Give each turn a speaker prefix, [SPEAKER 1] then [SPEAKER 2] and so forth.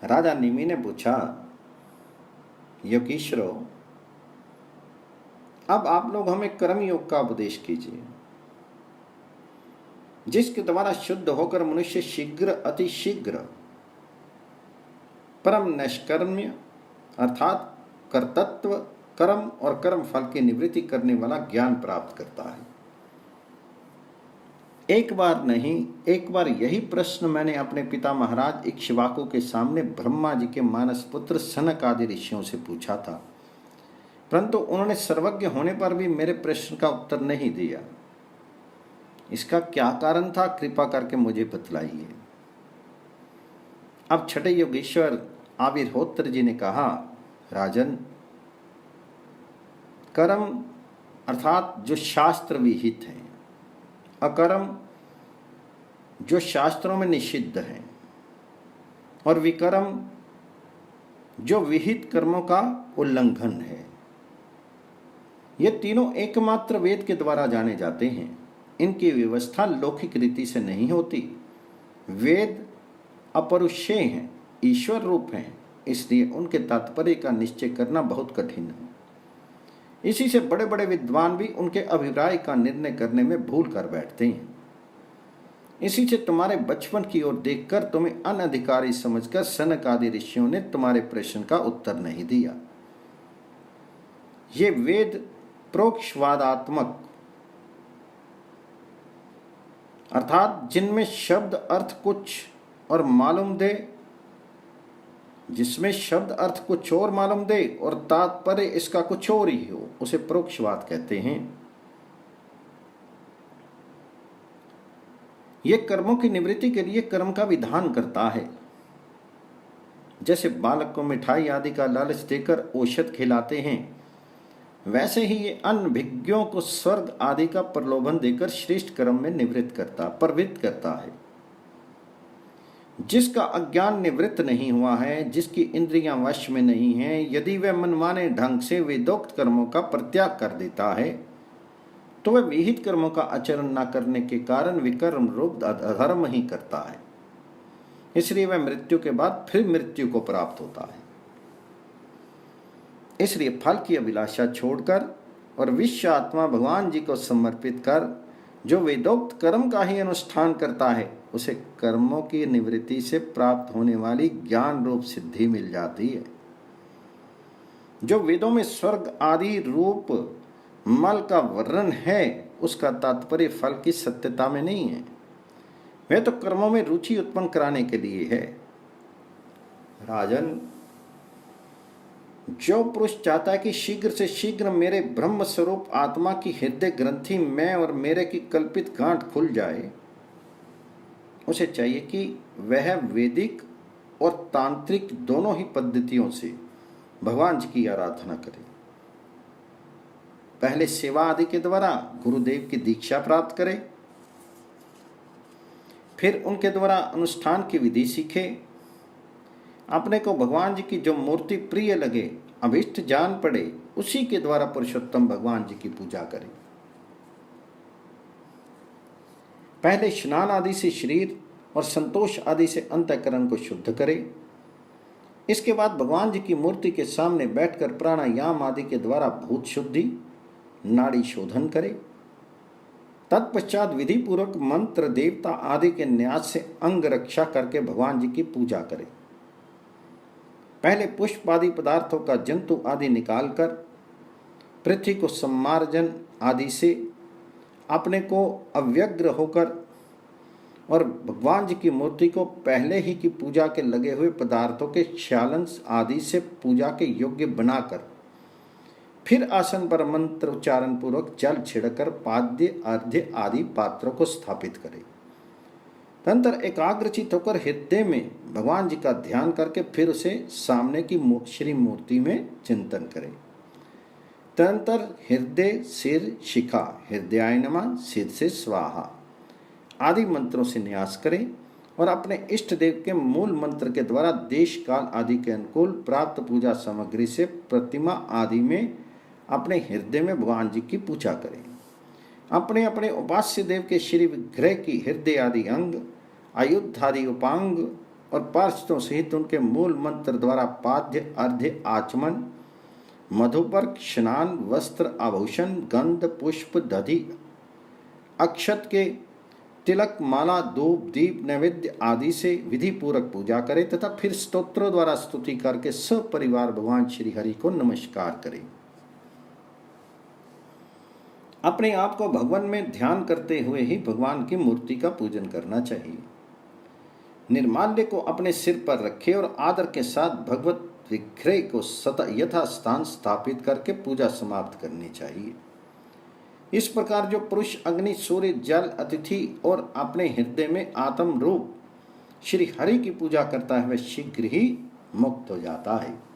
[SPEAKER 1] राजा निमि ने पूछा, योगीश्वरों, अब आप लोग हमें कर्म योग का उपदेश कीजिए, जिसके द्वारा शुद्ध होकर मनुष्य शीघ्र अति शीघ्र परम नैष्कर्म्य अर्थात कर्तृत्व, कर्म और कर्म फल की निवृत्ति करने वाला ज्ञान प्राप्त करता है। एक बार नहीं, एक बार यही प्रश्न मैंने अपने पिता महाराज इक्ष्वाकु के सामने ब्रह्मा जी के मानस पुत्र सनक आदि ऋषियों से पूछा था, परंतु उन्होंने सर्वज्ञ होने पर भी मेरे प्रश्न का उत्तर नहीं दिया। इसका क्या कारण था, कृपा करके मुझे बतलाइए। अब छठे योगेश्वर आविर्होत्र जी ने कहा, राजन, कर्म अर्थात जो शास्त्र विहित है, अकर्म जो शास्त्रों में निषिद्ध है, और विकर्म जो विहित कर्मों का उल्लंघन है, ये तीनों एकमात्र वेद के द्वारा जाने जाते हैं। इनकी व्यवस्था लौकिक रीति से नहीं होती। वेद अपरुष्य हैं, ईश्वर रूप हैं, इसलिए उनके तात्पर्य का निश्चय करना बहुत कठिन है। इसी से बड़े बड़े विद्वान भी उनके अभिप्राय का निर्णय करने में भूल कर बैठते हैं। इसी से तुम्हारे बचपन की ओर देखकर तुम्हें अनधिकारी समझकर सनक आदि ऋषियों ने तुम्हारे प्रश्न का उत्तर नहीं दिया। ये वेद प्रोक्षवादात्मक अर्थात जिनमें शब्द अर्थ कुछ और मालूम दे, जिसमें शब्द अर्थ कुछ और मालूम दे और तात्पर्य इसका कुछ और ही हो, उसे प्रोक्षवाद कहते हैं। यह कर्मों की निवृत्ति के लिए कर्म का विधान करता है। जैसे बालक को मिठाई आदि का लालच देकर औषध खिलाते हैं, वैसे ही ये अनभिज्ञों को स्वर्ग आदि का प्रलोभन देकर श्रेष्ठ कर्म में प्रवृत्त करता है। जिसका अज्ञान निवृत्त नहीं हुआ है, जिसकी इंद्रियां वश में नहीं हैं, यदि वह मनमाने ढंग से वेदोक्त कर्मों का परित्याग कर देता है, तो वह विहित कर्मों का आचरण न करने के कारण विकर्म रूप अधर्म ही करता है। इसलिए वह मृत्यु के बाद फिर मृत्यु को प्राप्त होता है। इसलिए फल की अभिलाषा छोड़कर और विश्व आत्मा भगवान जी को समर्पित कर जो वेदोक्त कर्म का ही अनुष्ठान करता है, उसे कर्मों की निवृत्ति से प्राप्त होने वाली ज्ञान रूप सिद्धि मिल जाती है। जो वेदों में स्वर्ग आदि रूप मल का वर्णन है, उसका तात्पर्य फल की सत्यता में नहीं है, वह तो कर्मों में रुचि उत्पन्न कराने के लिए है। राजन, जो पुरुष चाहता है कि शीघ्र से शीघ्र मेरे ब्रह्म स्वरूप आत्मा की हृदय ग्रंथि मैं और मेरे की कल्पित गांठ खुल जाए, उसे चाहिए कि वह वैदिक और तांत्रिक दोनों ही पद्धतियों से भगवान जी की आराधना करे। पहले सेवा आदि के द्वारा गुरुदेव की दीक्षा प्राप्त करे, फिर उनके द्वारा अनुष्ठान की विधि सीखे। अपने को भगवान जी की जो मूर्ति प्रिय लगे, अभिष्ट जान पड़े, उसी के द्वारा पुरुषोत्तम भगवान जी की पूजा करें। पहले स्नान आदि से शरीर और संतोष आदि से अंतःकरण को शुद्ध करे। इसके बाद भगवान जी की मूर्ति के सामने बैठकर प्राणायाम आदि के द्वारा भूत शुद्धि, नाड़ी शोधन करे। तत्पश्चात विधि पूर्वक मंत्र देवता आदि के न्यास से अंग रक्षा करके भगवान जी की पूजा करे। पहले पुष्प आदि पदार्थों का जंतु आदि निकालकर पृथ्वी को सम्मार्जन आदि से अपने को अव्यग्र होकर और भगवान जी की मूर्ति को पहले ही की पूजा के लगे हुए पदार्थों के क्षालन आदि से पूजा के योग्य बनाकर फिर आसन पर मंत्र उच्चारण पूर्वक जल छिड़कर पाद्य अर्घ्य आदि पात्रों को स्थापित करे। तदंतर एकाग्रचित होकर हृदय में भगवान जी का ध्यान करके फिर उसे सामने की श्री मूर्ति में चिंतन करे। तदंतर हृदय सिर शिखा, हृदयाय नमः, सिर से स्वाहा आदि मंत्रों से न्यास करें और अपने इष्ट देव के मूल मंत्र के द्वारा देश काल आदि के अनुकूल प्राप्त पूजा सामग्री से प्रतिमा आदि में अपने हृदय में भगवान जी की पूजा करें। अपने अपने उपास्य देव के श्री विग्रह की हृदय आदि अंग, आयुध आदि उपांग और पार्षदों सहित उनके मूल मंत्र द्वारा पाद्य अर्घ्य आचमन मधुपर्क स्नान वस्त्र आभूषण गंध पुष्प दधि अक्षत के तिलक माला धूप दीप नैवेद्य आदि से विधि पूर्वक पूजा करें तथा फिर स्तोत्रों द्वारा स्तुति करके सपरिवार भगवान श्री हरि को नमस्कार करें। अपने आप को भगवान में ध्यान करते हुए ही भगवान की मूर्ति का पूजन करना चाहिए। निर्माल्य को अपने सिर पर रखे और आदर के साथ भगवत विग्रह को यथा स्थान स्थापित करके पूजा समाप्त करनी चाहिए। इस प्रकार जो पुरुष अग्नि सूर्य जल अतिथि और अपने हृदय में आत्म रूप श्री हरि की पूजा करता है वह शीघ्र ही मुक्त हो जाता है।